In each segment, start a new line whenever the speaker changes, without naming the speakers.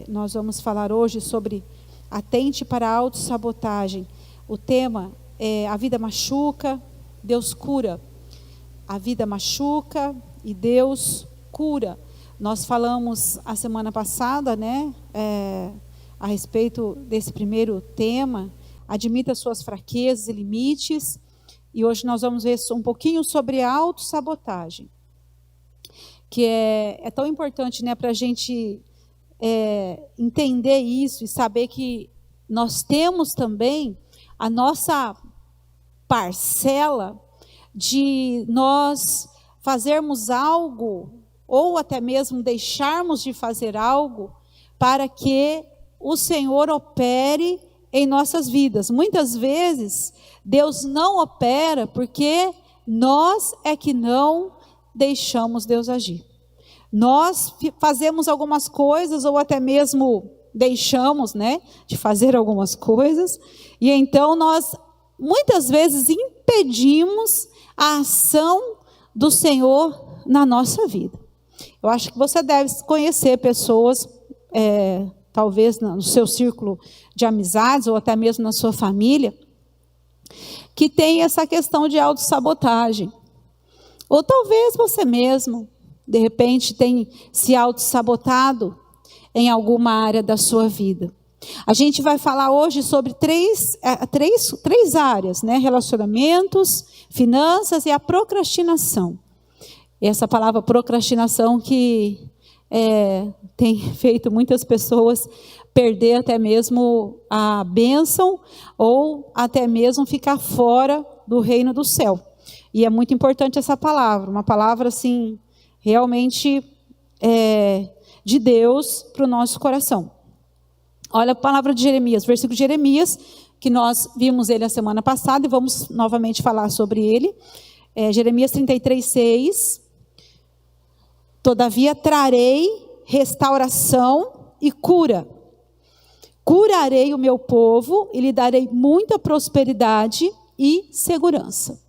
Nós vamos falar hoje sobre atente para a autossabotagem. O tema é: a vida machuca, Deus cura. A vida machuca e Deus cura. Nós falamos a semana passada, a respeito desse primeiro tema: admita suas fraquezas e limites. E hoje nós vamos ver um pouquinho sobre a autossabotagem, que é tão importante, para a gente entender isso e saber que nós temos também a nossa parcela de nós fazermos algo, ou até mesmo deixarmos de fazer algo, para que o Senhor opere em nossas vidas. Muitas vezes Deus não opera porque nós é que não deixamos Deus agir. Nós fazemos algumas coisas, ou até mesmo deixamos, de fazer algumas coisas, e então nós muitas vezes impedimos a ação do Senhor na nossa vida. Eu acho que você deve conhecer pessoas, talvez no seu círculo de amizades, ou até mesmo na sua família, que tem essa questão de autossabotagem. Ou talvez você mesmo, de repente, tem se autossabotado em alguma área da sua vida. A gente vai falar hoje sobre três áreas, relacionamentos, finanças e a procrastinação. Essa palavra procrastinação que tem feito muitas pessoas perder até mesmo a bênção, ou até mesmo ficar fora do reino do céu. E é muito importante essa palavra, uma palavra assim, realmente de Deus para o nosso coração. Olha a palavra de Jeremias, versículo de Jeremias, que nós vimos ele a semana passada e vamos novamente falar sobre ele. Jeremias 33:6. Todavia trarei restauração e cura. Curarei o meu povo e lhe darei muita prosperidade e segurança.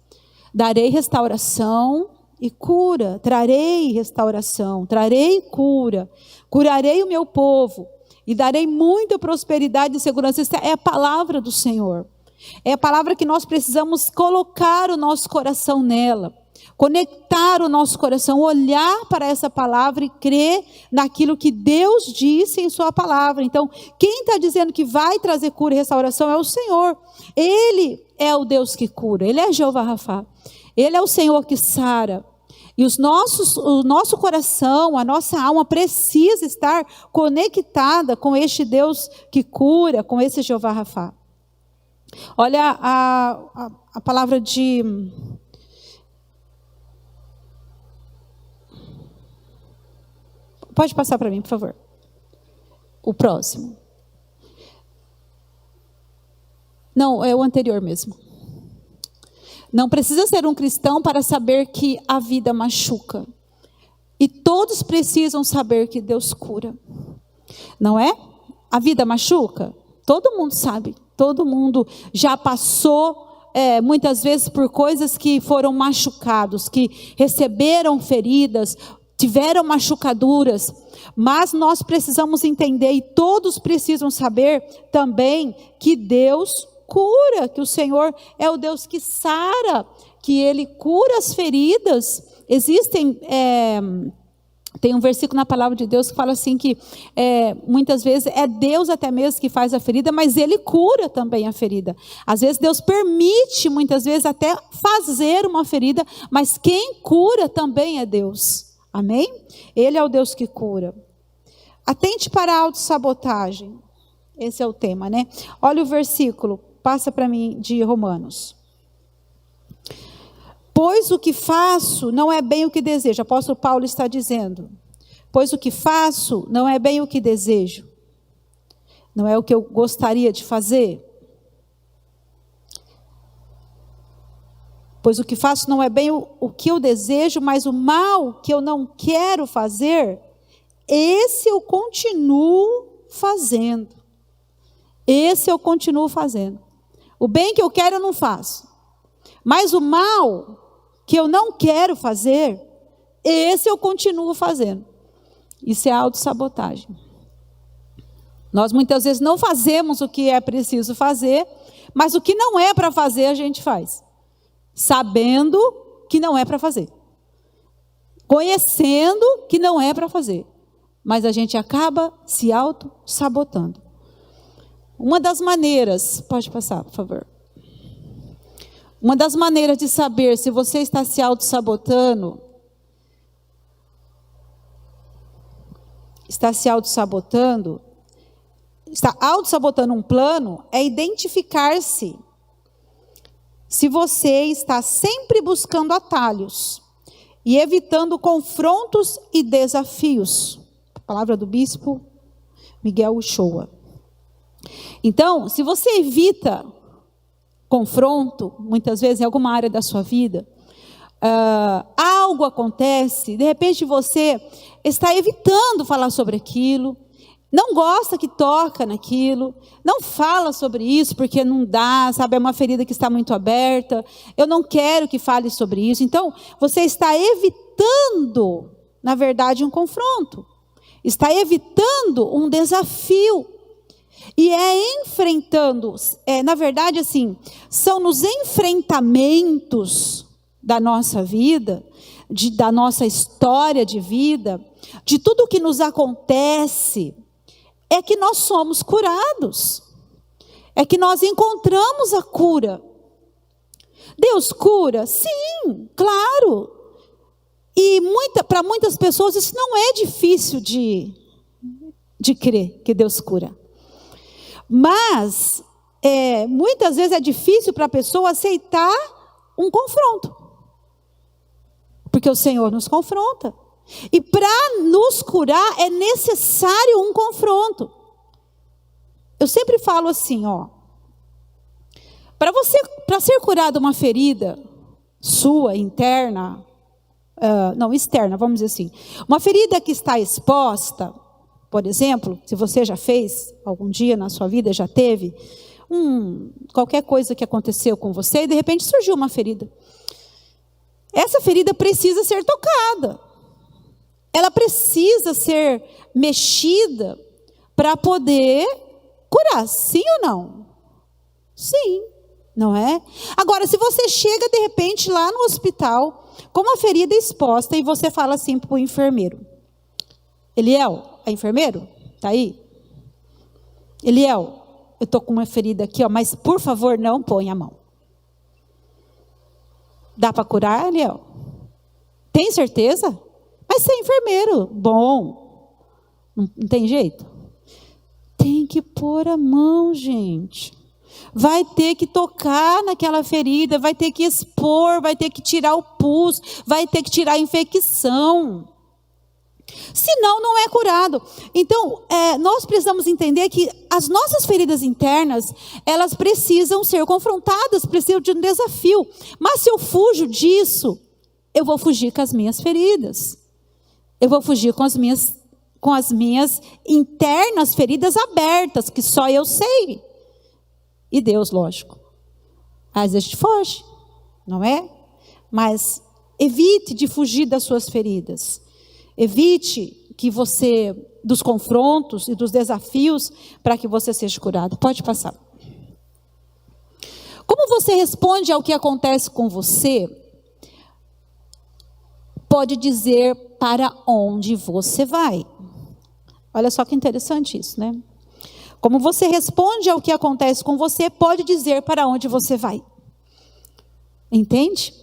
Darei restauração e cura. Trarei restauração, trarei cura. Curarei o meu povo e darei muita prosperidade e segurança. Essa é a palavra do Senhor. É a palavra que nós precisamos colocar o nosso coração nela. Conectar o nosso coração, olhar para essa palavra e crer naquilo que Deus disse em sua palavra. Então, quem está dizendo que vai trazer cura e restauração é o Senhor. Ele é o Deus que cura, Ele é Jeová Rafá. Ele é o Senhor que sara. E o nosso coração, a nossa alma precisa estar conectada com este Deus que cura, com esse Jeová Rafá. Olha a palavra de... Pode passar para mim, por favor. O próximo. Não, é o anterior mesmo. Não precisa ser um cristão para saber que a vida machuca. E todos precisam saber que Deus cura. Não é? A vida machuca? Todo mundo sabe. Todo mundo já passou muitas vezes por coisas que foram machucados, que receberam feridas, tiveram machucaduras, mas nós precisamos entender, e todos precisam saber também, que Deus cura, que o Senhor é o Deus que sara, que Ele cura as feridas. Tem um versículo na palavra de Deus que fala assim que muitas vezes é Deus até mesmo que faz a ferida, mas Ele cura também a ferida. Às vezes Deus permite, muitas vezes até fazer uma ferida, mas quem cura também é Deus. Amém? Ele é o Deus que cura. Atente para a autossabotagem. Esse é o tema, Olha o versículo, passa para mim, de Romanos. Pois o que faço não é bem o que desejo. O apóstolo Paulo está dizendo. Pois o que faço não é bem o que desejo. Não é o que eu gostaria de fazer. Pois o que faço não é bem o que eu desejo, mas o mal que eu não quero fazer, esse eu continuo fazendo. Esse eu continuo fazendo. O bem que eu quero eu não faço. Mas o mal que eu não quero fazer, esse eu continuo fazendo. Isso é autossabotagem. Nós muitas vezes não fazemos o que é preciso fazer, mas o que não é para fazer a gente faz, sabendo que não é para fazer, conhecendo que não é para fazer, mas a gente acaba se auto-sabotando. Uma das maneiras, pode passar, por favor. Uma das maneiras de saber se você está se auto-sabotando, está auto-sabotando um plano, é identificar-se se você está sempre buscando atalhos e evitando confrontos e desafios. A palavra do bispo Miguel Uchoa. Então, se você evita confronto, muitas vezes em alguma área da sua vida, algo acontece, de repente você está evitando falar sobre aquilo, não gosta que toca naquilo, não fala sobre isso porque não dá, sabe, é uma ferida que está muito aberta, eu não quero que fale sobre isso. Então, você está evitando, na verdade, um confronto, está evitando um desafio, e enfrentando, na verdade assim, são nos enfrentamentos da nossa vida, da nossa história de vida, de tudo que nos acontece, é que nós somos curados, é que nós encontramos a cura. Deus cura? Sim, claro. E para muitas pessoas isso não é difícil de crer que Deus cura. Mas, muitas vezes é difícil para a pessoa aceitar um confronto. Porque o Senhor nos confronta. E para nos curar é necessário um confronto. Eu sempre falo assim, para ser curada uma ferida sua, interna, não, externa, vamos dizer assim. Uma ferida que está exposta, por exemplo, se você já fez algum dia na sua vida, já teve, qualquer coisa que aconteceu com você e de repente surgiu uma ferida. Essa ferida precisa ser tocada. Ela precisa ser mexida para poder curar, sim ou não? Sim, não é? Agora, se você chega de repente lá no hospital com uma ferida exposta e você fala assim para o enfermeiro: Eliel, é enfermeiro? Está aí? Eliel, eu estou com uma ferida aqui, mas por favor não põe a mão. Dá para curar, Eliel? Tem certeza? Mas você é enfermeiro, bom, não tem jeito? Tem que pôr a mão, gente. Vai ter que tocar naquela ferida, vai ter que expor, vai ter que tirar o pus, vai ter que tirar a infecção. Senão não é curado. Então, nós precisamos entender que as nossas feridas internas, elas precisam ser confrontadas, precisam de um desafio. Mas se eu fujo disso, eu vou fugir com as minhas feridas. Eu vou fugir com as minhas internas feridas abertas, que só eu sei. E Deus, lógico. Às vezes a gente foge, não é? Mas evite de fugir das suas feridas. Evite dos confrontos e dos desafios para que você seja curado. Pode passar. Como você responde ao que acontece com você, pode dizer para onde você vai. Olha só que interessante isso, né? Como você responde ao que acontece com você, pode dizer para onde você vai. Entende?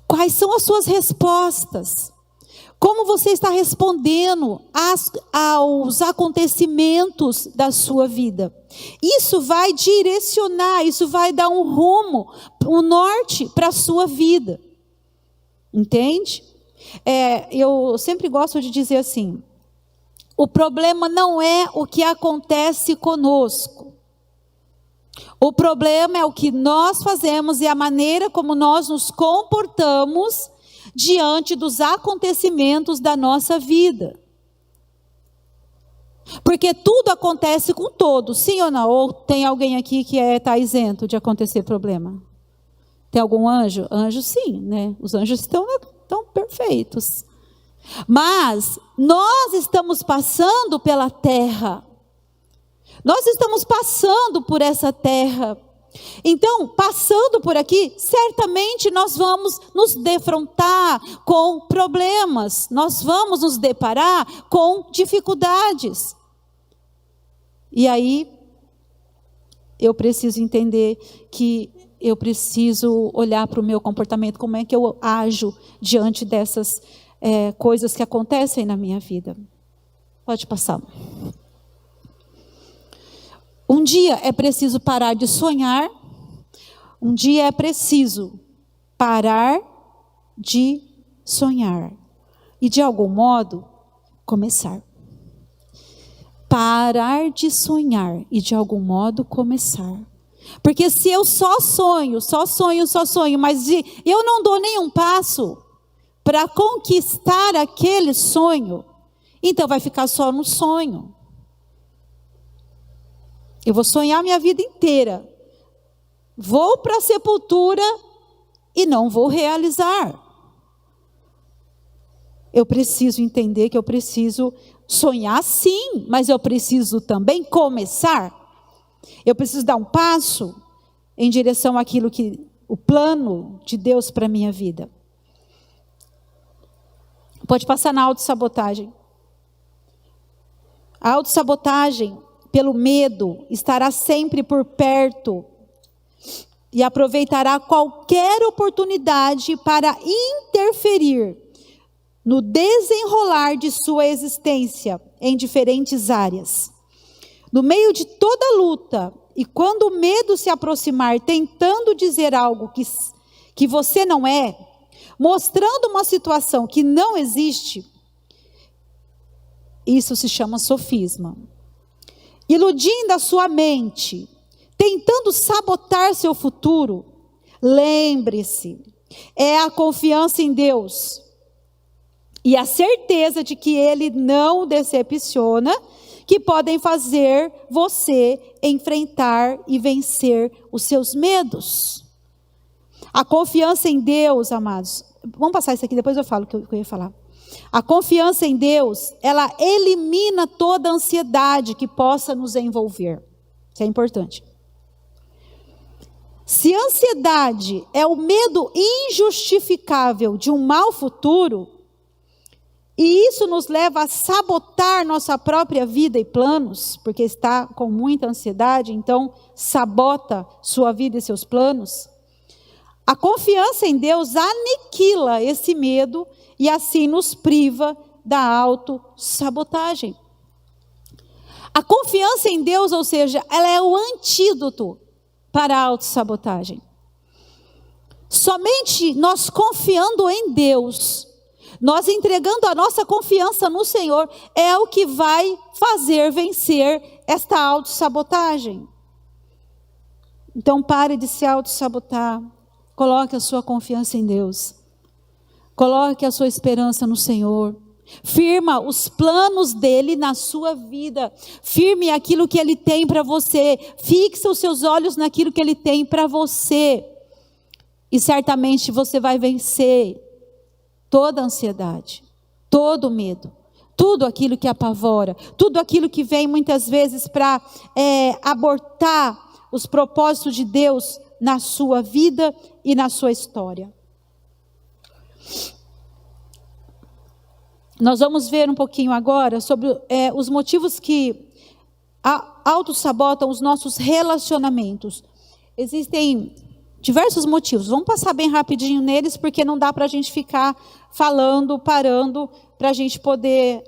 Quais são as suas respostas? Como você está respondendo aos acontecimentos da sua vida? Isso vai direcionar, isso vai dar um rumo, um norte para a sua vida. Entende? Eu sempre gosto de dizer assim: o problema não é o que acontece conosco. O problema é o que nós fazemos e a maneira como nós nos comportamos diante dos acontecimentos da nossa vida. Porque tudo acontece com todos, sim ou não? Ou tem alguém aqui que está isento de acontecer problema? Tem algum anjo? Anjo sim, né? Os anjos estão perfeitos. Mas nós estamos passando pela terra. Nós estamos passando por essa terra. Então, passando por aqui, certamente nós vamos nos defrontar com problemas, nós vamos nos deparar com dificuldades. E aí, eu preciso entender que eu preciso olhar para o meu comportamento, como é que eu ajo diante dessas coisas que acontecem na minha vida. Pode passar. Um dia é preciso parar de sonhar, um dia é preciso parar de sonhar e, de algum modo, começar. Parar de sonhar e, de algum modo, começar. Porque se eu só sonho, mas eu não dou nenhum passo para conquistar aquele sonho, então vai ficar só no sonho. Eu vou sonhar minha vida inteira. Vou para a sepultura e não vou realizar. Eu preciso entender que eu preciso sonhar sim, mas eu preciso também começar. Eu preciso dar um passo em direção àquilo que o plano de Deus para a minha vida. Pode passar na autossabotagem. A autossabotagem, pelo medo, estará sempre por perto e aproveitará qualquer oportunidade para interferir no desenrolar de sua existência em diferentes áreas. No meio de toda luta, e quando o medo se aproximar tentando dizer algo que você não é, mostrando uma situação que não existe, isso se chama sofisma. Iludindo a sua mente, tentando sabotar seu futuro, lembre-se, é a confiança em Deus e a certeza de que Ele não decepciona, que podem fazer você enfrentar e vencer os seus medos. A confiança em Deus, amados, vamos passar isso aqui, depois eu falo o que eu ia falar. A confiança em Deus, ela elimina toda a ansiedade que possa nos envolver. Isso é importante. Se a ansiedade é o medo injustificável de um mau futuro, e isso nos leva a sabotar nossa própria vida e planos, porque está com muita ansiedade, então sabota sua vida e seus planos. A confiança em Deus aniquila esse medo e assim nos priva da autossabotagem. A confiança em Deus, ou seja, ela é o antídoto para a autossabotagem. Somente nós confiando em Deus, nós entregando a nossa confiança no Senhor, é o que vai fazer vencer esta autossabotagem. Então pare de se autossabotar. Coloque a sua confiança em Deus. Coloque a sua esperança no Senhor. Firma os planos dele na sua vida. Firme aquilo que ele tem para você. Fixe os seus olhos naquilo que ele tem para você. E certamente você vai vencer toda a ansiedade, todo o medo, tudo aquilo que apavora, tudo aquilo que vem muitas vezes para abortar os propósitos de Deus na sua vida e na sua história. Nós vamos ver um pouquinho agora sobre os motivos que autossabotam os nossos relacionamentos. Existem diversos motivos. Vamos passar bem rapidinho neles, porque não dá para a gente ficar falando, parando, para a gente poder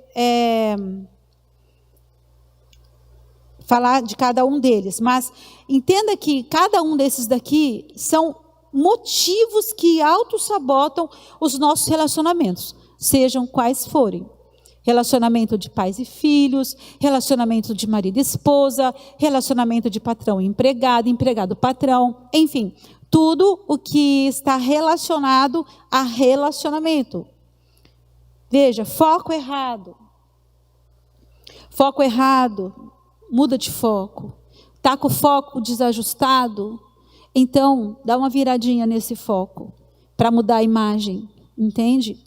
falar de cada um deles. Mas entenda que cada um desses daqui são motivos que autossabotam os nossos relacionamentos, sejam quais forem. Relacionamento de pais e filhos, relacionamento de marido e esposa, relacionamento de patrão e empregado, empregado-patrão, enfim, tudo o que está relacionado a relacionamento. Veja, foco errado. Foco errado, muda de foco. Está com o foco desajustado, então dá uma viradinha nesse foco, para mudar a imagem, entende?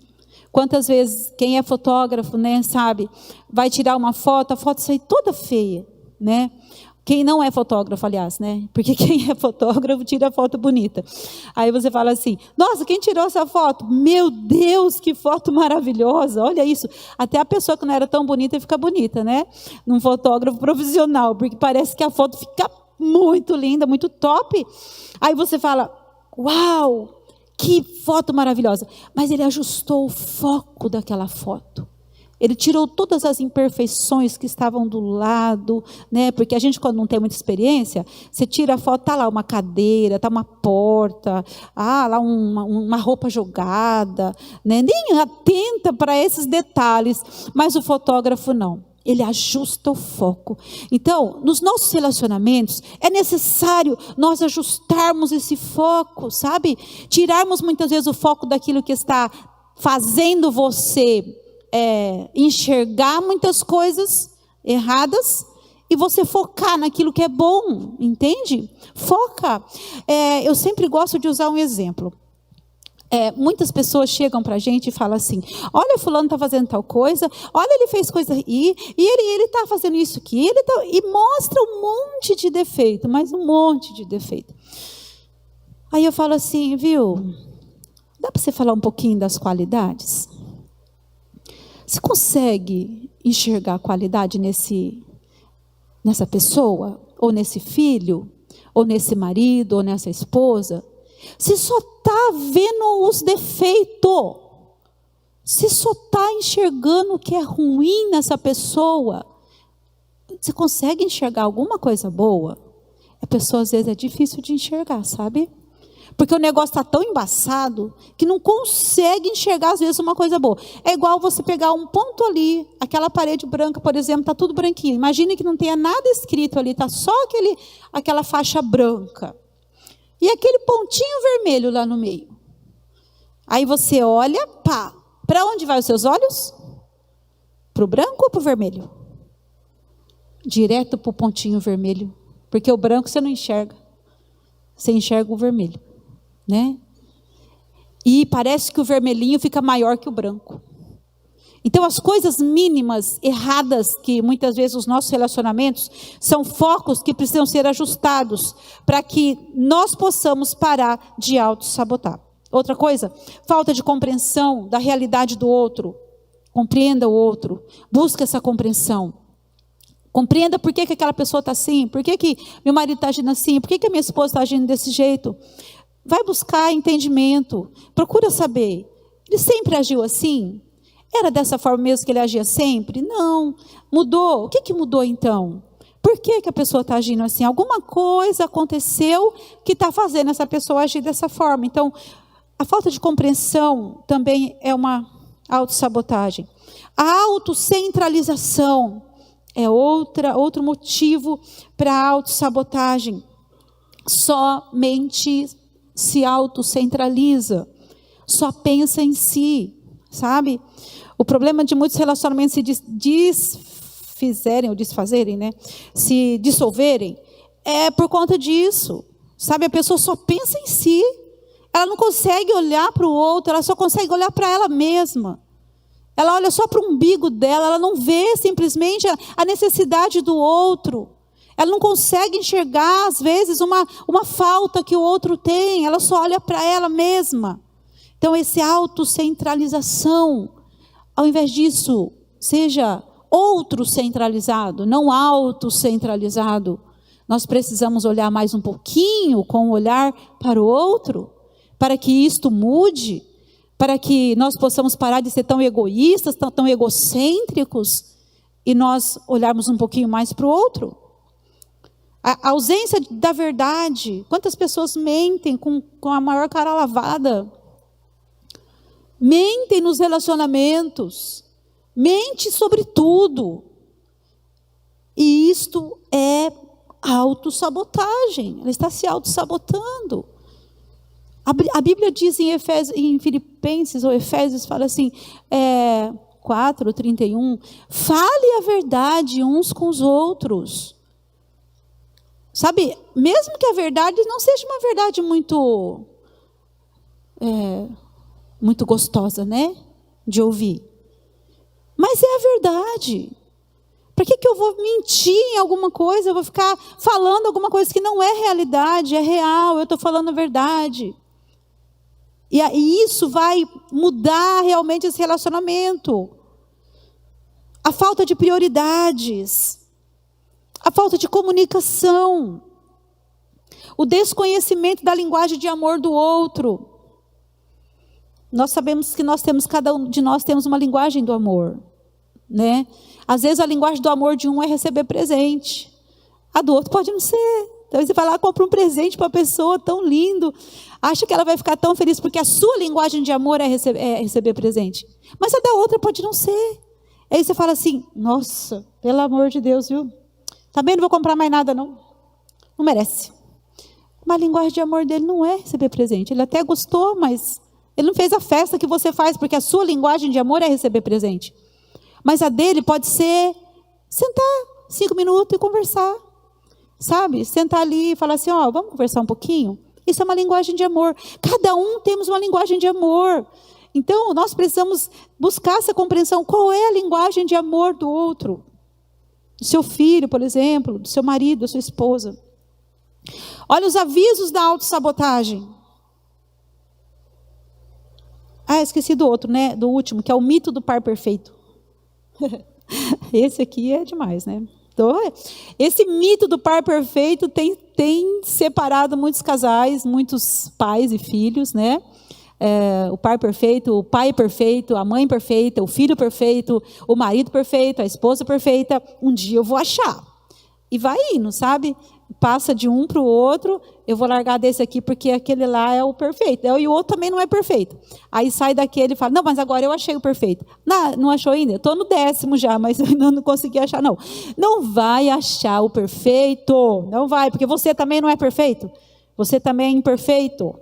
Quantas vezes, quem é fotógrafo, né, sabe, vai tirar uma foto, a foto sai toda feia. né? Quem não é fotógrafo, aliás, né? Porque quem é fotógrafo tira foto bonita. Aí você fala assim, nossa, quem tirou essa foto? Meu Deus, que foto maravilhosa, olha isso. Até a pessoa que não era tão bonita fica bonita, né? Num fotógrafo profissional, porque parece que a foto fica muito linda, muito top. Aí você fala, uau, que foto maravilhosa. Mas ele ajustou o foco daquela foto. Ele tirou todas as imperfeições que estavam do lado, né? Porque a gente, quando não tem muita experiência, você tira a foto, tá lá uma cadeira, tá uma porta, lá uma roupa jogada, né? Nem atenta para esses detalhes. Mas o fotógrafo não. Ele ajusta o foco. Então, nos nossos relacionamentos, é necessário nós ajustarmos esse foco, sabe? Tirarmos muitas vezes o foco daquilo que está fazendo você enxergar muitas coisas erradas e você focar naquilo que é bom, entende? Foca. Eu sempre gosto de usar um exemplo. Muitas pessoas chegam para a gente e falam assim, olha, fulano está fazendo tal coisa, olha, ele fez coisa e ele está fazendo isso aqui, e mostra um monte de defeito, mas um monte de defeito. Aí eu falo assim, viu, dá para você falar um pouquinho das qualidades? Você consegue enxergar a qualidade nessa pessoa? Ou nesse filho? Ou nesse marido? Ou nessa esposa? Você só está vendo os defeitos. Você só está enxergando o que é ruim nessa pessoa. Você consegue enxergar alguma coisa boa? A pessoa às vezes é difícil de enxergar, sabe? Porque o negócio está tão embaçado que não consegue enxergar, às vezes, uma coisa boa. É igual você pegar um ponto ali, aquela parede branca, por exemplo, está tudo branquinho. Imagine que não tenha nada escrito ali, está só aquela faixa branca. E aquele pontinho vermelho lá no meio. Aí você olha, pá. Para onde vai os seus olhos? Para o branco ou para o vermelho? Direto para o pontinho vermelho. Porque o branco você não enxerga. Você enxerga o vermelho. Né? E parece que o vermelhinho fica maior que o branco. Então as coisas mínimas, erradas, que muitas vezes os nossos relacionamentos, são focos que precisam ser ajustados, para que nós possamos parar de auto-sabotar. Outra coisa, falta de compreensão da realidade do outro. Compreenda o outro, busque essa compreensão. Compreenda por que aquela pessoa está assim, por que meu marido está agindo assim, por que a minha esposa está agindo desse jeito. Vai buscar entendimento, procura saber. Ele sempre agiu assim? Era dessa forma mesmo que ele agia sempre? Não. Mudou. O que mudou então? Por que a pessoa está agindo assim? Alguma coisa aconteceu que está fazendo essa pessoa agir dessa forma. Então, a falta de compreensão também é uma autossabotagem. A autocentralização é outro motivo para a autossabotagem. Somente se autocentraliza, só pensa em si, sabe? O problema de muitos relacionamentos se desfizerem ou desfazerem, né? Se dissolverem, é por conta disso, sabe? A pessoa só pensa em si, ela não consegue olhar para o outro, ela só consegue olhar para ela mesma. Ela olha só para o umbigo dela, ela não vê simplesmente a necessidade do outro. Ela não consegue enxergar, às vezes, uma falta que o outro tem. Ela só olha para ela mesma. Então, essa autocentralização, ao invés disso, seja outro centralizado, não autocentralizado. Nós precisamos olhar mais um pouquinho com o olhar para o outro, para que isto mude, para que nós possamos parar de ser tão egoístas, tão egocêntricos, e nós olharmos um pouquinho mais para o outro. A ausência da verdade. Quantas pessoas mentem com a maior cara lavada? Mentem nos relacionamentos. Mente sobre tudo. E isto é autossabotagem. Ela está se autossabotando. A Bíblia diz em Filipenses ou Efésios, fala assim, 4:31, fale a verdade uns com os outros. Sabe, mesmo que a verdade não seja uma verdade muito gostosa, né, de ouvir. Mas é a verdade. Para que eu vou mentir em alguma coisa? Eu vou ficar falando alguma coisa que não é realidade, é real, eu estou falando a verdade. E isso vai mudar realmente esse relacionamento. A falta de prioridades, a falta de comunicação, o desconhecimento da linguagem de amor do outro. Nós sabemos que cada um de nós temos uma linguagem do amor, né? Às vezes a linguagem do amor de um é receber presente, a do outro pode não ser. Então você vai lá, compra um presente para a pessoa, tão lindo, acha que ela vai ficar tão feliz, porque a sua linguagem de amor é receber presente. Mas a da outra pode não ser. Aí você fala assim, nossa, pelo amor de Deus, viu? Também não vou comprar mais nada, não. Não merece. Mas a linguagem de amor dele não é receber presente. Ele até gostou, mas ele não fez a festa que você faz, porque a sua linguagem de amor é receber presente. Mas a dele pode ser sentar 5 minutos e conversar. Sabe? Sentar ali e falar assim, ó, vamos conversar um pouquinho? Isso é uma linguagem de amor. Cada um temos uma linguagem de amor. Então, nós precisamos buscar essa compreensão. Qual é a linguagem de amor do outro? Do seu filho, por exemplo, do seu marido, da sua esposa. Olha os avisos da autossabotagem. Esqueci do outro, né? Do último, que é o mito do par perfeito. Esse aqui é demais, né? Então, esse mito do par perfeito tem separado muitos casais, muitos pais e filhos, né? O par perfeito, o pai perfeito, a mãe perfeita, o filho perfeito, o marido perfeito, a esposa perfeita. Um dia eu vou achar. E vai indo, sabe? Passa de um para o outro, eu vou largar desse aqui porque aquele lá é o perfeito. E o outro também não é perfeito. Aí sai daquele e fala, não, mas agora eu achei o perfeito. Não achou ainda? Eu estou no 10º já, mas eu ainda não consegui achar, não. Não vai achar o perfeito. Não vai, porque você também não é perfeito. Você também é imperfeito.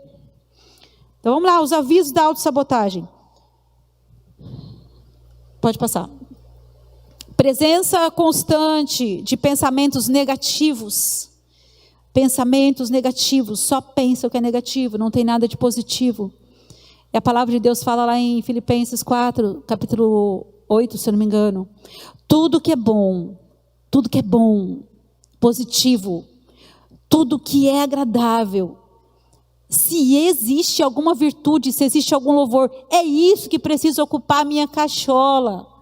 Então vamos lá, os avisos da autossabotagem. Pode passar. Presença constante de pensamentos negativos. Pensamentos negativos, só pensa o que é negativo, não tem nada de positivo. E a palavra de Deus fala lá em Filipenses 4, capítulo 8, se eu não me engano. Tudo que é bom, positivo, tudo que é agradável, se existe alguma virtude, se existe algum louvor, é isso que precisa ocupar a minha cachola.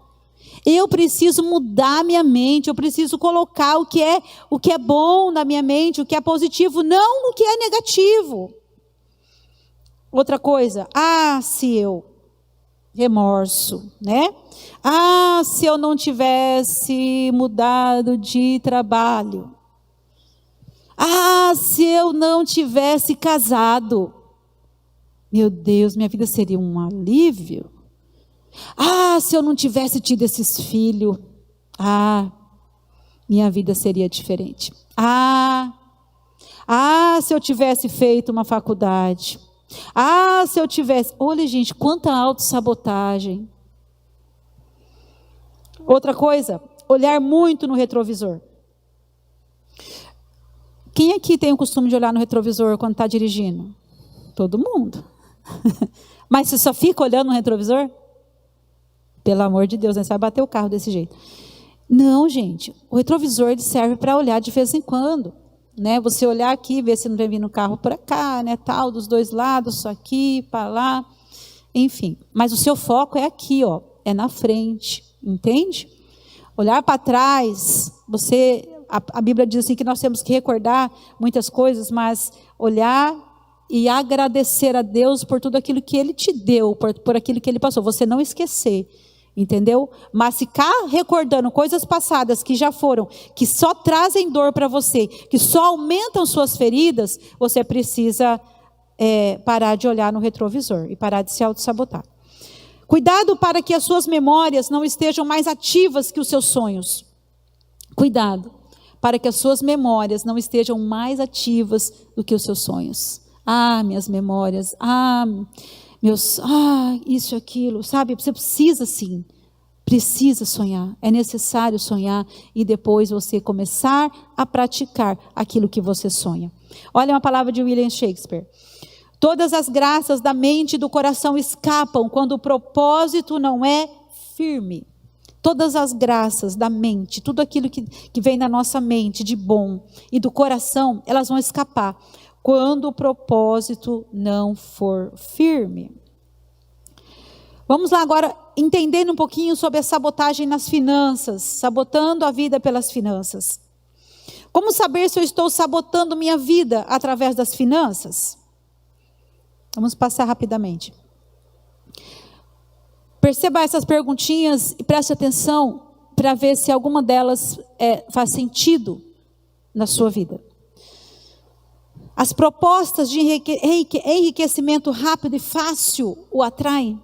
Eu preciso mudar minha mente, eu preciso colocar o que é bom na minha mente, o que é positivo, não o que é negativo. Outra coisa, remorso, né? Se eu não tivesse mudado de trabalho. Se eu não tivesse casado. Meu Deus, minha vida seria um alívio. Se eu não tivesse tido esses filhos, minha vida seria diferente. Se eu tivesse feito uma faculdade. Se eu tivesse... Olha, gente, quanta autossabotagem. Outra coisa, olhar muito no retrovisor. Quem aqui tem o costume de olhar no retrovisor quando está dirigindo? Todo mundo. Mas você só fica olhando no retrovisor? Pelo amor de Deus, né? Você vai bater o carro desse jeito. Não, gente. O retrovisor ele serve para olhar de vez em quando. Né? Você olhar aqui, ver se não vem vindo carro para cá, né? Tal, dos dois lados, só aqui, para lá. Enfim. Mas o seu foco é aqui, ó. É na frente. Entende? Olhar para trás, a Bíblia diz assim que nós temos que recordar muitas coisas, mas olhar e agradecer a Deus por tudo aquilo que Ele te deu, por aquilo que Ele passou. Você não esquecer, entendeu? Mas ficar recordando coisas passadas que já foram, que só trazem dor para você, que só aumentam suas feridas, você precisa parar de olhar no retrovisor e parar de se autossabotar. Cuidado para que as suas memórias não estejam mais ativas que os seus sonhos. Cuidado para que as suas memórias não estejam mais ativas do que os seus sonhos. Minhas memórias, isso e aquilo, sabe? Você precisa sim, precisa sonhar, é necessário sonhar e depois você começar a praticar aquilo que você sonha. Olha uma palavra de William Shakespeare. Todas as graças da mente e do coração escapam quando o propósito não é firme. todas as graças da mente, tudo aquilo que vem da nossa mente de bom e do coração, elas vão escapar quando o propósito não for firme. Vamos lá agora, entendendo um pouquinho sobre a sabotagem nas finanças, sabotando a vida pelas finanças. Como saber se eu estou sabotando minha vida através das finanças? Vamos passar rapidamente. Perceba essas perguntinhas e preste atenção para ver se alguma delas faz sentido na sua vida. As propostas de enriquecimento rápido e fácil o atraem?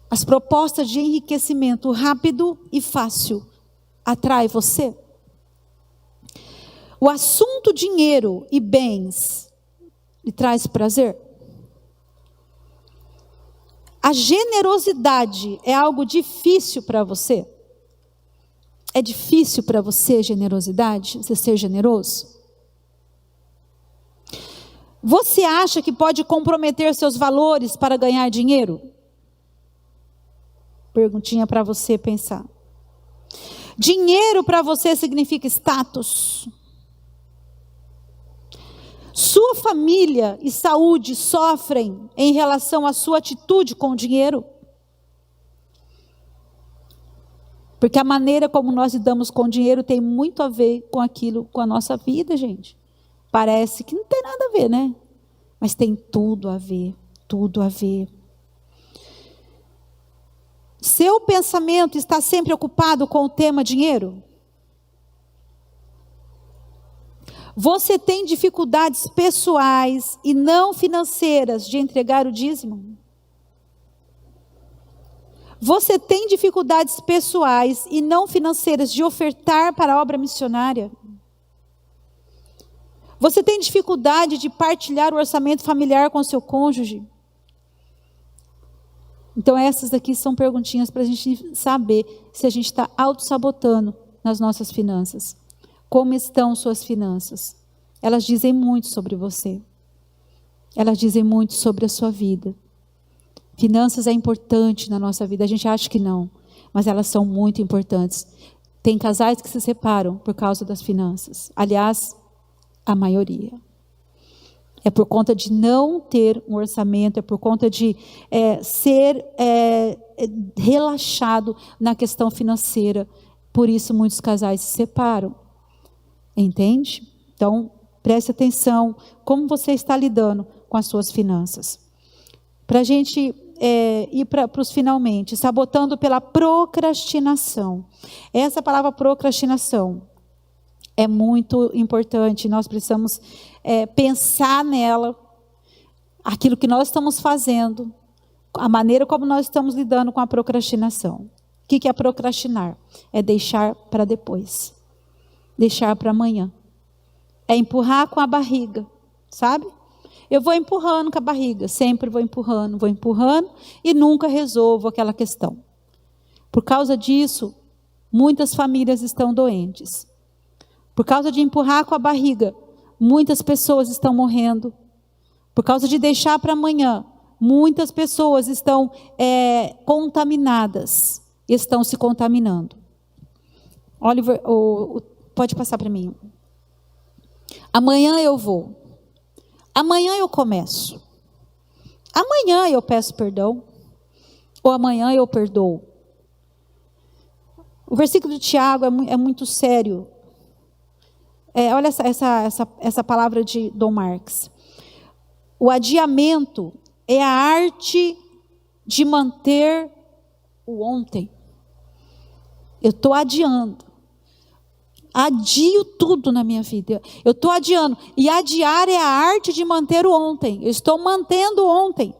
As propostas de enriquecimento rápido e fácil atraem você? O assunto dinheiro e bens lhe traz prazer? A generosidade é algo difícil para você? É difícil para você generosidade? Você ser generoso? Você acha que pode comprometer seus valores para ganhar dinheiro? Perguntinha para você pensar. Dinheiro para você significa status? Sua família e saúde sofrem em relação à sua atitude com o dinheiro? Porque a maneira como nós lidamos com o dinheiro tem muito a ver com aquilo, com a nossa vida, gente. Parece que não tem nada a ver, né? Mas tem tudo a ver, tudo a ver. Seu pensamento está sempre ocupado com o tema dinheiro? Você tem dificuldades pessoais e não financeiras de entregar o dízimo? Você tem dificuldades pessoais e não financeiras de ofertar para a obra missionária? Você tem dificuldade de partilhar o orçamento familiar com o seu cônjuge? Então essas aqui são perguntinhas para a gente saber se a gente está auto-sabotando nas nossas finanças. Como estão suas finanças? Elas dizem muito sobre você. Elas dizem muito sobre a sua vida. Finanças é importante na nossa vida. A gente acha que não, mas elas são muito importantes. Tem casais que se separam por causa das finanças. Aliás, a maioria. É por conta de não ter um orçamento, é por conta de ser relaxado na questão financeira. Por isso muitos casais se separam. Entende? Então, preste atenção como você está lidando com as suas finanças. Para a gente ir para os finalmente, sabotando pela procrastinação. Essa palavra procrastinação é muito importante, nós precisamos pensar nela, aquilo que nós estamos fazendo, a maneira como nós estamos lidando com a procrastinação. O que é procrastinar? É deixar para depois. Deixar para amanhã. É empurrar com a barriga, sabe? Eu vou empurrando com a barriga, sempre vou empurrando e nunca resolvo aquela questão. Por causa disso, muitas famílias estão doentes. Por causa de empurrar com a barriga, muitas pessoas estão morrendo. Por causa de deixar para amanhã, muitas pessoas estão contaminadas, estão se contaminando. Oliver, pode passar para mim. Amanhã eu vou. Amanhã eu começo. Amanhã eu peço perdão. Ou amanhã eu perdoo. O versículo de Tiago é muito sério. Olha essa palavra de Dom Marx. O adiamento é a arte de manter o ontem. Eu estou adiando. Adio tudo na minha vida. Eu estou adiando. E adiar é a arte de manter o ontem. Eu estou mantendo o ontem.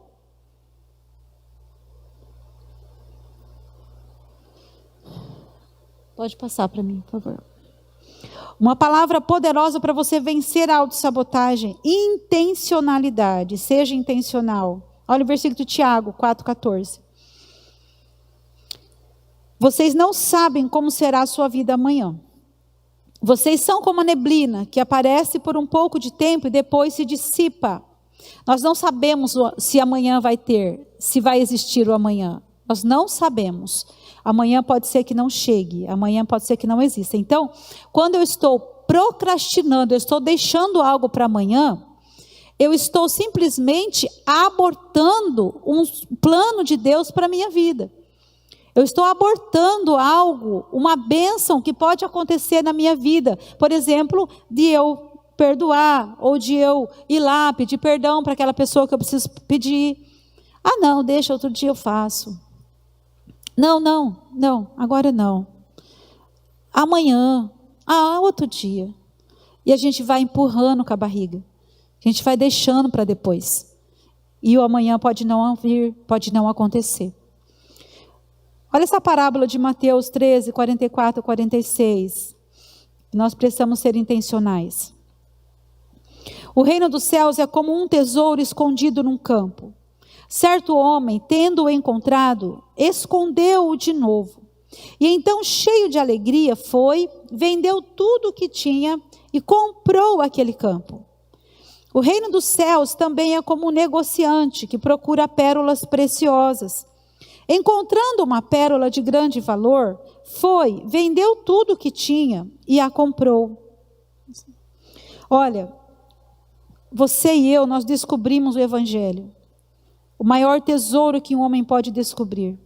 Pode passar para mim, por favor. Uma palavra poderosa para você vencer a autossabotagem. Intencionalidade. Seja intencional. Olha o versículo de Tiago 4,14. Vocês não sabem como será a sua vida amanhã. Vocês são como a neblina, que aparece por um pouco de tempo e depois se dissipa. Nós não sabemos se amanhã vai ter, se vai existir o amanhã. Nós não sabemos. amanhã pode ser que não chegue, amanhã pode ser que não exista. Então, quando eu estou procrastinando, eu estou deixando algo para amanhã, eu estou simplesmente abortando um plano de Deus para a minha vida. Eu estou abortando algo, uma bênção que pode acontecer na minha vida. Por exemplo, de eu perdoar, ou de eu ir lá pedir perdão para aquela pessoa que eu preciso pedir. Ah, não, deixa, outro dia eu faço. Não, agora não. Amanhã, outro dia. E a gente vai empurrando com a barriga. A gente vai deixando para depois. E o amanhã pode não vir, pode não acontecer. Olha essa parábola de Mateus 13, 44 e 46. Nós precisamos ser intencionais. O reino dos céus é como um tesouro escondido num campo. Certo homem, tendo-o encontrado, escondeu-o de novo. E então, cheio de alegria, foi, vendeu tudo o que tinha e comprou aquele campo. O reino dos céus também é como um negociante que procura pérolas preciosas. Encontrando uma pérola de grande valor, foi, vendeu tudo o que tinha e a comprou. Olha, você e eu, nós descobrimos o Evangelho. O maior tesouro que um homem pode descobrir.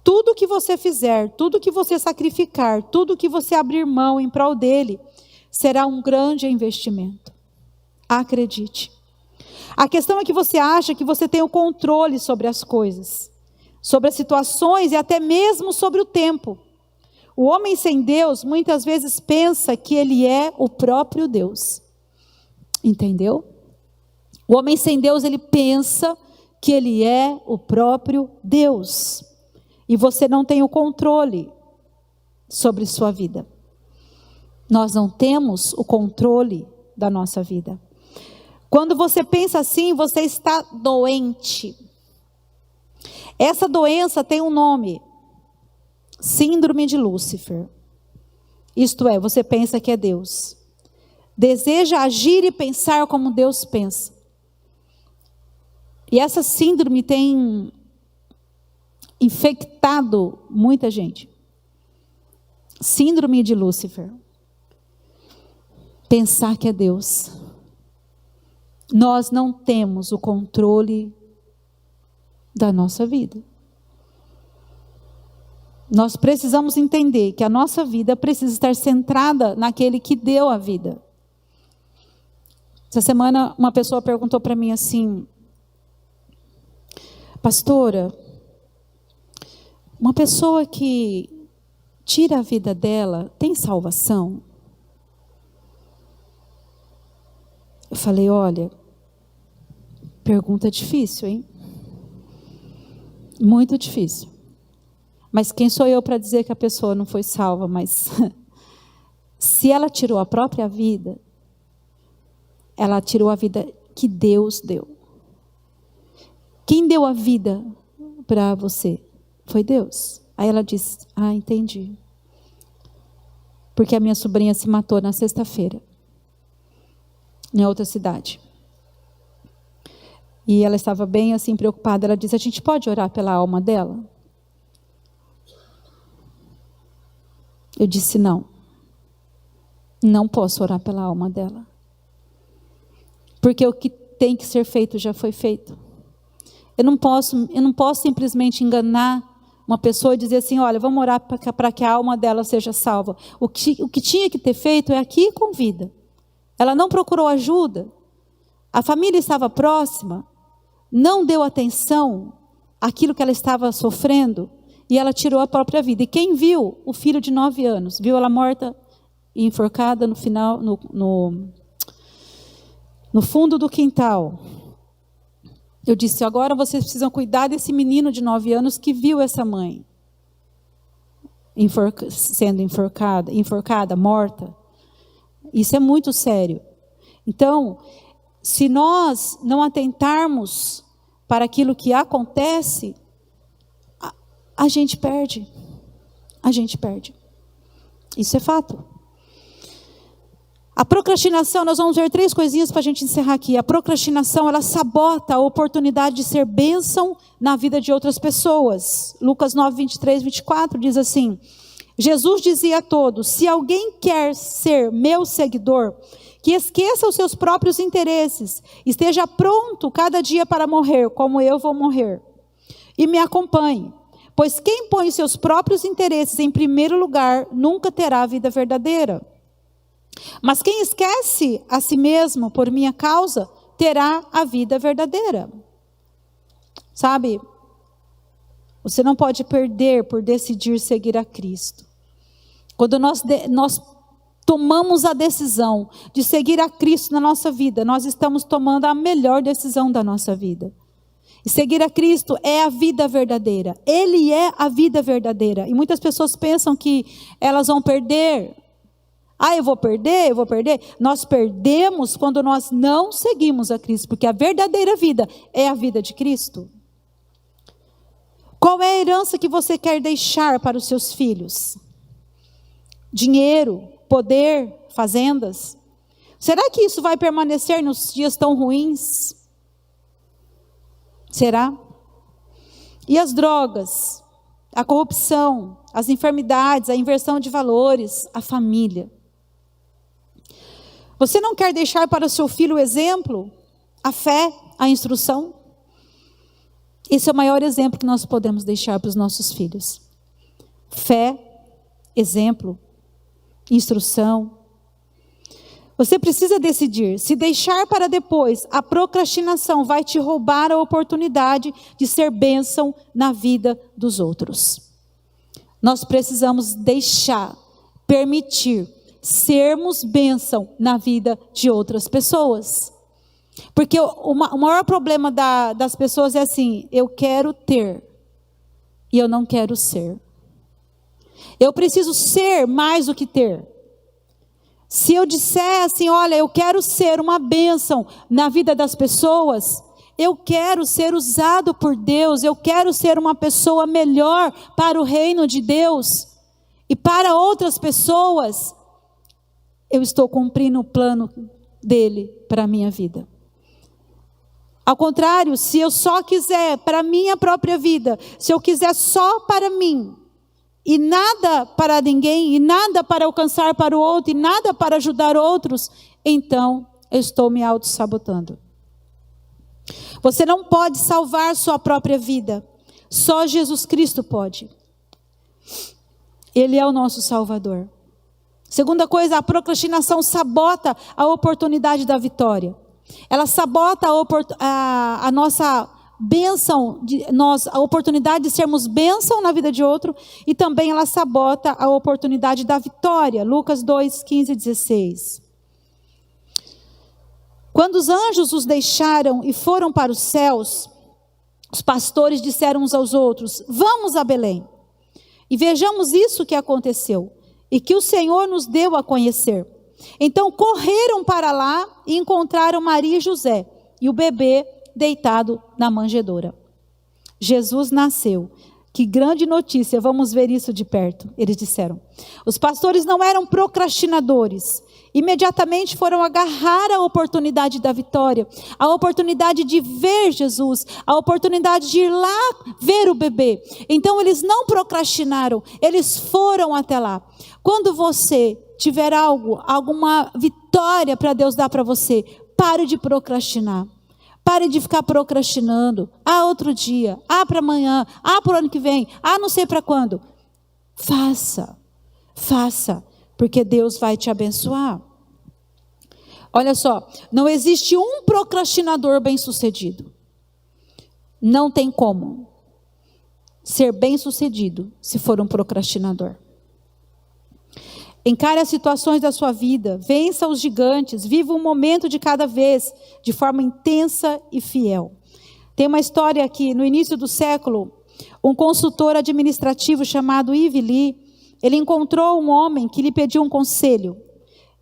Tudo que você fizer, tudo que você sacrificar, tudo que você abrir mão em prol dele, será um grande investimento. Acredite. A questão é que você acha que você tem o controle sobre as coisas, sobre as situações e até mesmo sobre o tempo. O homem sem Deus muitas vezes pensa que ele é o próprio Deus. Entendeu? O homem sem Deus, ele pensa que ele é o próprio Deus. E você não tem o controle sobre sua vida. Nós não temos o controle da nossa vida. Quando você pensa assim, você está doente. Essa doença tem um nome: Síndrome de Lúcifer. Isto é, você pensa que é Deus. Deseja agir e pensar como Deus pensa. E essa síndrome tem infectado muita gente. Síndrome de Lúcifer. Pensar que é Deus. Nós não temos o controle da nossa vida. Nós precisamos entender que a nossa vida precisa estar centrada naquele que deu a vida. Essa semana uma pessoa perguntou para mim assim: pastora, uma pessoa que tira a vida dela tem salvação? Eu falei: olha, pergunta difícil, hein? Muito difícil. Mas quem sou eu para dizer que a pessoa não foi salva? Mas se ela tirou a própria vida, ela tirou a vida que Deus deu. Quem deu a vida para você? Foi Deus. Aí ela disse: entendi. Porque a minha sobrinha se matou na sexta-feira, em outra cidade. E ela estava bem assim preocupada. Ela disse: a gente pode orar pela alma dela? Eu disse: não. Não posso orar pela alma dela. Porque o que tem que ser feito já foi feito. Eu não posso simplesmente enganar uma pessoa e dizer assim: olha, vamos orar para que a alma dela seja salva. O que tinha que ter feito é aqui com vida. Ela não procurou ajuda. A família estava próxima, não deu atenção àquilo que ela estava sofrendo, e ela tirou a própria vida. E quem viu o filho de 9 anos, viu ela morta e enforcada no final, no fundo do quintal. Eu disse: agora vocês precisam cuidar desse menino de 9 anos que viu essa mãe sendo enforcada, morta. Isso é muito sério. Então, se nós não atentarmos para aquilo que acontece, a gente perde. A gente perde. Isso é fato. A procrastinação, nós vamos ver 3 coisinhas para a gente encerrar aqui. A procrastinação, ela sabota a oportunidade de ser bênção na vida de outras pessoas. Lucas 9, 23, 24 diz assim: Jesus dizia a todos: se alguém quer ser meu seguidor, que esqueça os seus próprios interesses, esteja pronto cada dia para morrer, como eu vou morrer, e me acompanhe. Pois quem põe os seus próprios interesses em primeiro lugar, nunca terá a vida verdadeira. Mas quem esquece a si mesmo por minha causa, terá a vida verdadeira. Sabe? Você não pode perder por decidir seguir a Cristo. Quando nós tomamos a decisão de seguir a Cristo na nossa vida, nós estamos tomando a melhor decisão da nossa vida. E seguir a Cristo é a vida verdadeira. Ele é a vida verdadeira. E muitas pessoas pensam que elas vão perder. Ah, eu vou perder. Nós perdemos quando nós não seguimos a Cristo, porque a verdadeira vida é a vida de Cristo. Qual é a herança que você quer deixar para os seus filhos? Dinheiro, poder, fazendas? Será que isso vai permanecer nos dias tão ruins? Será? E as drogas, a corrupção, as enfermidades, a inversão de valores, a família? Você não quer deixar para o seu filho o exemplo, a fé, a instrução? Esse é o maior exemplo que nós podemos deixar para os nossos filhos. Fé, exemplo, instrução. Você precisa decidir. Se deixar para depois, a procrastinação vai te roubar a oportunidade de ser bênção na vida dos outros. Nós precisamos deixar, permitir, sermos bênção na vida de outras pessoas. Porque o maior problema das pessoas é assim: eu quero ter e eu não quero ser. Eu preciso ser mais do que ter. Se eu disser assim, olha, eu quero ser uma bênção na vida das pessoas, eu quero ser usado por Deus, eu quero ser uma pessoa melhor para o reino de Deus e para outras pessoas, eu estou cumprindo o plano dele para a minha vida. Ao contrário, se eu só quiser para a minha própria vida, se eu quiser só para mim, e nada para ninguém, e nada para alcançar para o outro, e nada para ajudar outros, então eu estou me auto-sabotando. Você não pode salvar sua própria vida, só Jesus Cristo pode. Ele é o nosso Salvador. Segunda coisa, a procrastinação sabota a oportunidade da vitória. Ela sabota a nossa bênção, a oportunidade de sermos bênção na vida de outro, e também ela sabota a oportunidade da vitória. Lucas 2, 15 e 16. Quando os anjos os deixaram e foram para os céus, os pastores disseram uns aos outros: vamos a Belém e vejamos isso que aconteceu e que o Senhor nos deu a conhecer. Então correram para lá e encontraram Maria e José e o bebê deitado na manjedoura. Jesus nasceu. Que grande notícia, vamos ver isso de perto, eles disseram. Os pastores não eram procrastinadores. Imediatamente foram agarrar a oportunidade da vitória, a oportunidade de ver Jesus, a oportunidade de ir lá ver o bebê. Então eles não procrastinaram, eles foram até lá. Quando você tiver alguma vitória para Deus dar para você, pare de procrastinar. Pare de ficar procrastinando. Outro dia, para amanhã, para o ano que vem, não sei para quando. Faça, porque Deus vai te abençoar. Olha só, não existe um procrastinador bem-sucedido. Não tem como ser bem-sucedido se for um procrastinador. Encare as situações da sua vida, vença os gigantes, viva um momento de cada vez, de forma intensa e fiel. Tem uma história aqui, no início do século, um consultor administrativo chamado Yves Lee, ele encontrou um homem que lhe pediu um conselho.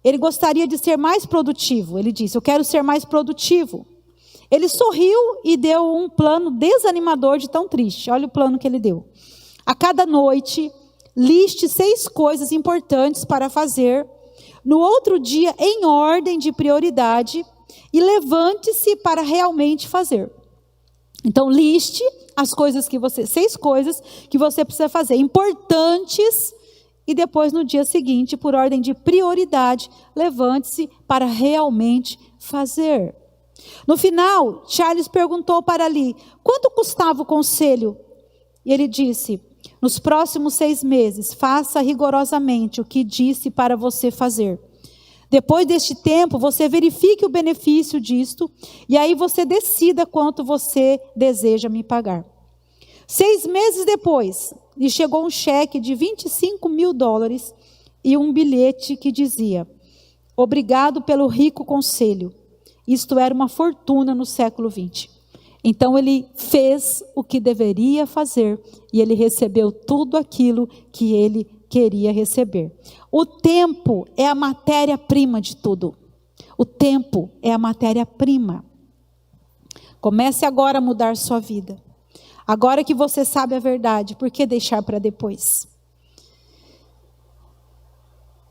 Ele gostaria de ser mais produtivo, ele disse: eu quero ser mais produtivo. Ele sorriu e deu um plano desanimador de tão triste. Olha o plano que ele deu. A cada noite, liste 6 coisas importantes para fazer no outro dia em ordem de prioridade e levante-se para realmente fazer. Então, liste as coisas que você, 6 coisas que você precisa fazer, importantes, e depois no dia seguinte, por ordem de prioridade, levante-se para realmente fazer. No final, Charles perguntou para Lee, quanto custava o conselho? E ele disse, nos próximos 6 meses, faça rigorosamente o que disse para você fazer. Depois deste tempo, você verifique o benefício disto, e aí você decida quanto você deseja me pagar. 6 meses depois, lhe chegou um cheque de $25.000 e um bilhete que dizia, obrigado pelo rico conselho. Isto era uma fortuna no século XX. Então ele fez o que deveria fazer e ele recebeu tudo aquilo que ele queria receber. O tempo é a matéria-prima de tudo. O tempo é a matéria-prima. Comece agora a mudar sua vida. Agora que você sabe a verdade, por que deixar para depois?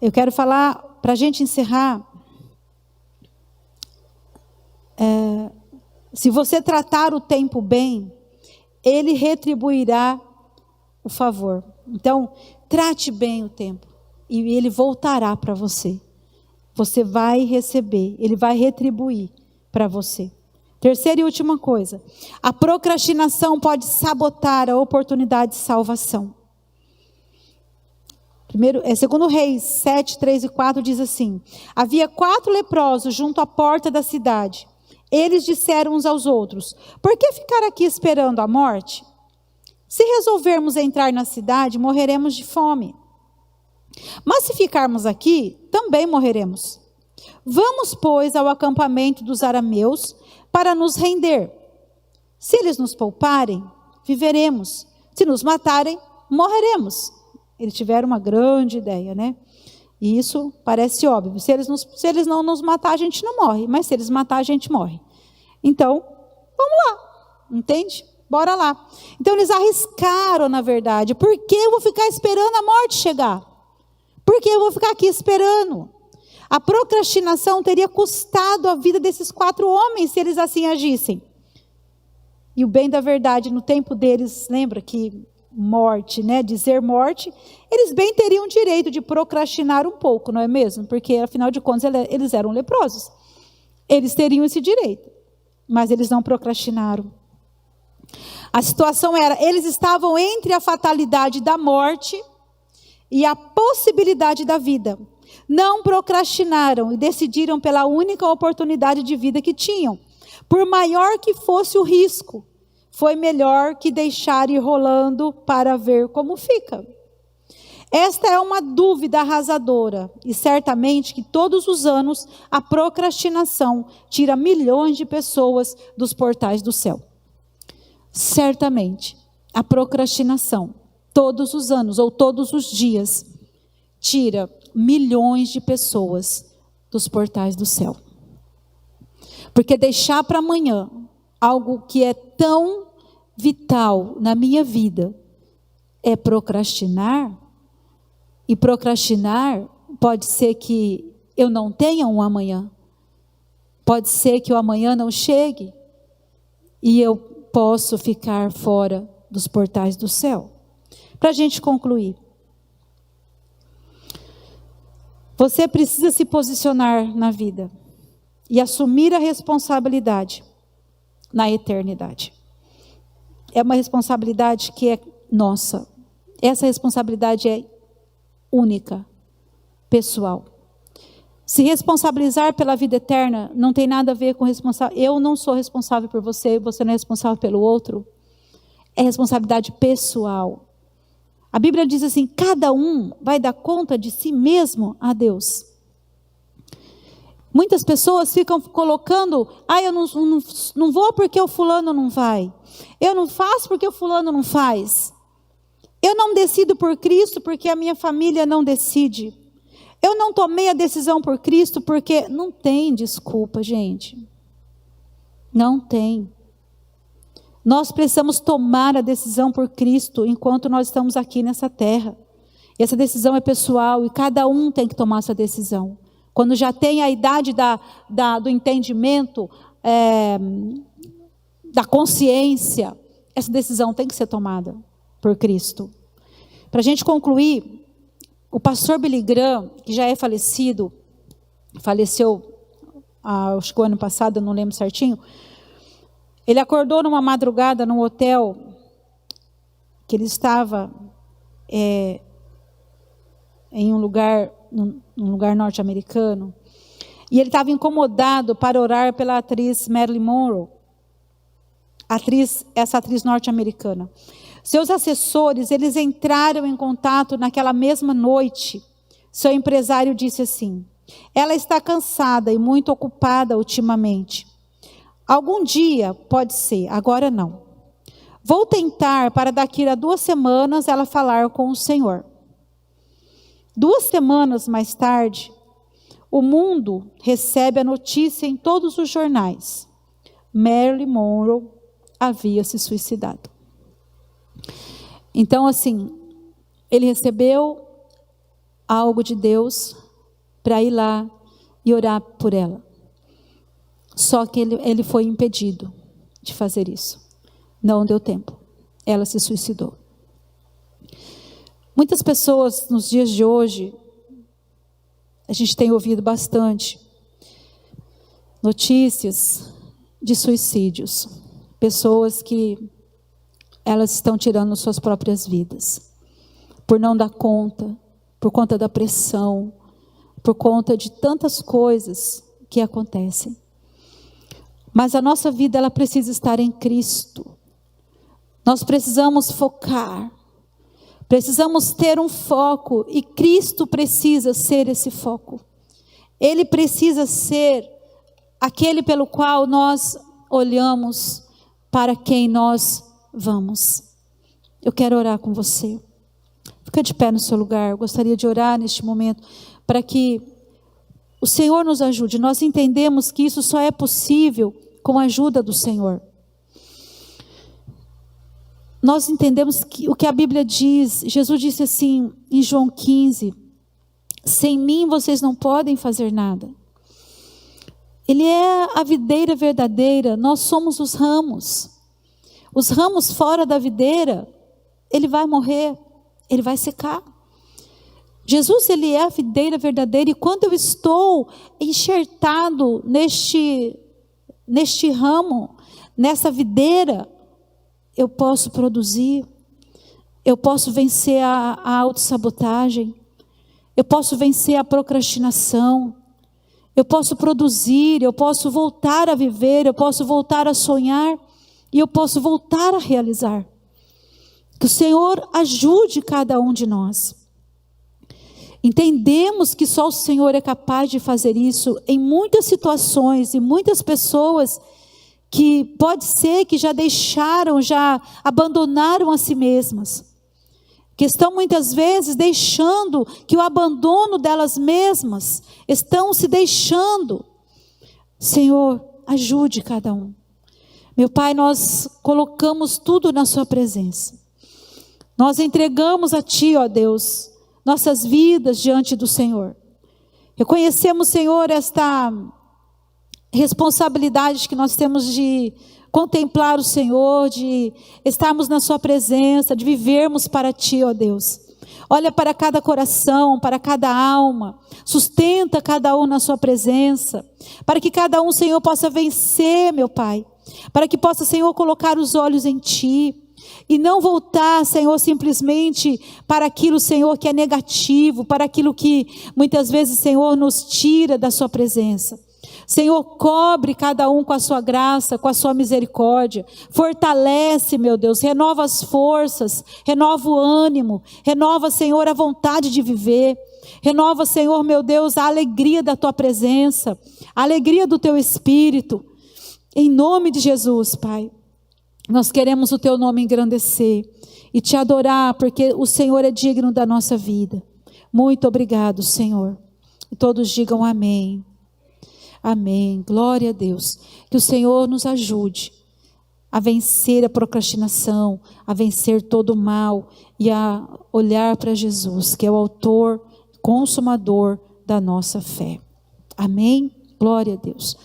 Eu quero falar, para a gente encerrar, se você tratar o tempo bem, ele retribuirá o favor. Então, trate bem o tempo e ele voltará para você. Você vai receber, ele vai retribuir para você. Terceira e última coisa, a procrastinação pode sabotar a oportunidade de salvação. Segundo Reis 7, 3 e 4 diz assim, havia 4 leprosos junto à porta da cidade. Eles disseram uns aos outros, por que ficar aqui esperando a morte? Se resolvermos entrar na cidade, morreremos de fome. Mas se ficarmos aqui, também morreremos. Vamos, pois, ao acampamento dos arameus para nos render. Se eles nos pouparem, viveremos. Se nos matarem, morreremos. Eles tiveram uma grande ideia, né? E isso parece óbvio. Se eles não nos matar, a gente não morre. Mas se eles matar, a gente morre. Então, vamos lá. Entende? Bora lá. Então, eles arriscaram, na verdade. Por que eu vou ficar esperando a morte chegar? Por que eu vou ficar aqui esperando? A procrastinação teria custado a vida desses 4 homens, se eles assim agissem. E o bem da verdade, no tempo deles, lembra que morte, né, dizer morte, eles bem teriam direito de procrastinar um pouco, não é mesmo? Porque, afinal de contas, eles eram leprosos. Eles teriam esse direito, mas eles não procrastinaram. A situação era, eles estavam entre a fatalidade da morte e a possibilidade da vida. Não procrastinaram e decidiram pela única oportunidade de vida que tinham. Por maior que fosse o risco, foi melhor que deixar ir rolando para ver como fica. Esta é uma dúvida arrasadora e certamente que todos os anos a procrastinação tira milhões de pessoas dos portais do céu. Certamente a procrastinação, todos os anos ou todos os dias, tira milhões de pessoas dos portais do céu. Porque deixar para amanhã algo que é tão vital na minha vida é procrastinar. E procrastinar pode ser que eu não tenha um amanhã. Pode ser que o amanhã não chegue e eu posso ficar fora dos portais do céu. Para a gente concluir. Você precisa se posicionar na vida e assumir a responsabilidade na eternidade. É uma responsabilidade que é nossa. Essa responsabilidade é única, pessoal. Se responsabilizar pela vida eterna não tem nada a ver com responsabilidade. Eu não sou responsável por você, você não é responsável pelo outro. É responsabilidade pessoal. A Bíblia diz assim, cada um vai dar conta de si mesmo a Deus. Muitas pessoas ficam colocando, eu não vou porque o fulano não vai. Eu não faço porque o fulano não faz. Eu não decido por Cristo porque a minha família não decide. Eu não tomei a decisão por Cristo porque não tem desculpa, gente. Não tem. Nós precisamos tomar a decisão por Cristo enquanto nós estamos aqui nessa terra. E essa decisão é pessoal e cada um tem que tomar essa decisão. Quando já tem a idade do entendimento, da consciência, essa decisão tem que ser tomada por Cristo. Para a gente concluir, o pastor Billy Graham, que já é falecido, faleceu acho que o ano passado, eu não lembro certinho, ele acordou numa madrugada num hotel, que ele estava em um lugar norte-americano, e ele estava incomodado para orar pela atriz Marilyn Monroe, essa atriz norte-americana. Seus assessores, eles entraram em contato naquela mesma noite. Seu empresário disse assim: ela está cansada e muito ocupada ultimamente. Algum dia, pode ser, agora não. Vou tentar para daqui a 2 semanas ela falar com o Senhor. 2 semanas mais tarde, o mundo recebe a notícia em todos os jornais: Marilyn Monroe havia se suicidado. Então, assim, ele recebeu algo de Deus para ir lá e orar por ela. Só que ele foi impedido de fazer isso. Não deu tempo. Ela se suicidou. Muitas pessoas nos dias de hoje, a gente tem ouvido bastante notícias de suicídios. Pessoas que elas estão tirando suas próprias vidas. Por não dar conta, por conta da pressão, por conta de tantas coisas que acontecem. Mas a nossa vida, ela precisa estar em Cristo. Nós precisamos focar. Precisamos ter um foco e Cristo precisa ser esse foco. Ele precisa ser aquele pelo qual nós olhamos, para quem nós vamos. Eu quero orar com você. Fica de pé no seu lugar. Eu gostaria de orar neste momento para que o Senhor nos ajude. Nós entendemos que isso só é possível com a ajuda do Senhor. Nós entendemos que o que a Bíblia diz. Jesus disse assim em João 15: sem mim vocês não podem fazer nada. Ele é a videira verdadeira, nós somos os ramos. Os ramos fora da videira, ele vai morrer, ele vai secar. Jesus, ele é a videira verdadeira, e quando eu estou enxertado neste ramo, nessa videira, eu posso produzir, eu posso vencer a autossabotagem, eu posso vencer a procrastinação, eu posso produzir, eu posso voltar a viver, eu posso voltar a sonhar, e eu posso voltar a realizar. Que o Senhor ajude cada um de nós. Entendemos que só o Senhor é capaz de fazer isso em muitas situações e muitas pessoas que pode ser que já deixaram, já abandonaram a si mesmas. Que estão muitas vezes deixando que o abandono delas mesmas, estão se deixando. Senhor, ajude cada um. Meu Pai, nós colocamos tudo na sua presença. Nós entregamos a Ti, ó Deus, nossas vidas diante do Senhor. Reconhecemos, Senhor, esta responsabilidade que nós temos de contemplar o Senhor, de estarmos na sua presença, de vivermos para Ti, ó Deus. Olha para cada coração, para cada alma, sustenta cada um na sua presença, para que cada um, Senhor, possa vencer, meu Pai, para que possa, Senhor, colocar os olhos em Ti, e não voltar, Senhor, simplesmente para aquilo, Senhor, que é negativo, para aquilo que muitas vezes, Senhor, nos tira da sua presença. Senhor, cobre cada um com a sua graça, com a sua misericórdia, fortalece, meu Deus, renova as forças, renova o ânimo, renova, Senhor, a vontade de viver, renova, Senhor, meu Deus, a alegria da Tua presença, a alegria do Teu Espírito, em nome de Jesus, Pai. Nós queremos o Teu nome engrandecer e Te adorar, porque o Senhor é digno da nossa vida. Muito obrigado, Senhor. E todos digam amém. Amém. Glória a Deus. Que o Senhor nos ajude a vencer a procrastinação, a vencer todo o mal e a olhar para Jesus, que é o autor, consumador da nossa fé. Amém? Glória a Deus.